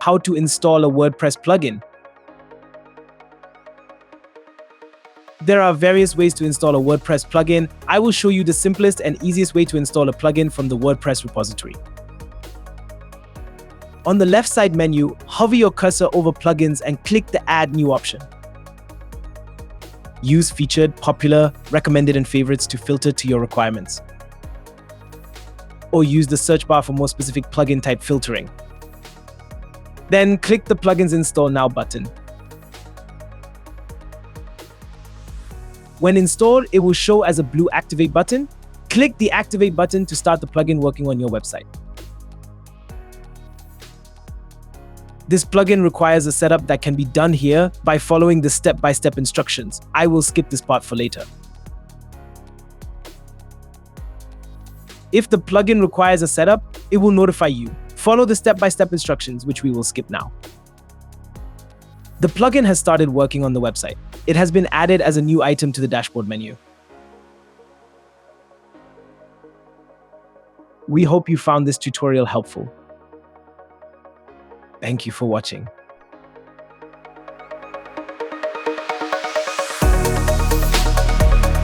How to install a WordPress plugin. There are various ways to install a WordPress plugin. I will show you the simplest and easiest way to install a plugin from the WordPress repository. On the left side menu, hover your cursor over plugins and click the Add New option. Use featured, popular, recommended, and favorites to filter to your requirements. Or use the search bar for more specific plugin type filtering. Then click the Plugins Install Now button. When installed, it will show as a blue Activate button. Click the Activate button to start the plugin working on your website. This plugin requires a setup that can be done here by following the step-by-step instructions. I will skip this part for later. If the plugin requires a setup, it will notify you. Follow the step-by-step instructions, which we will skip now. The plugin has started working on the website. It has been added as a new item to the dashboard menu. We hope you found this tutorial helpful. Thank you for watching.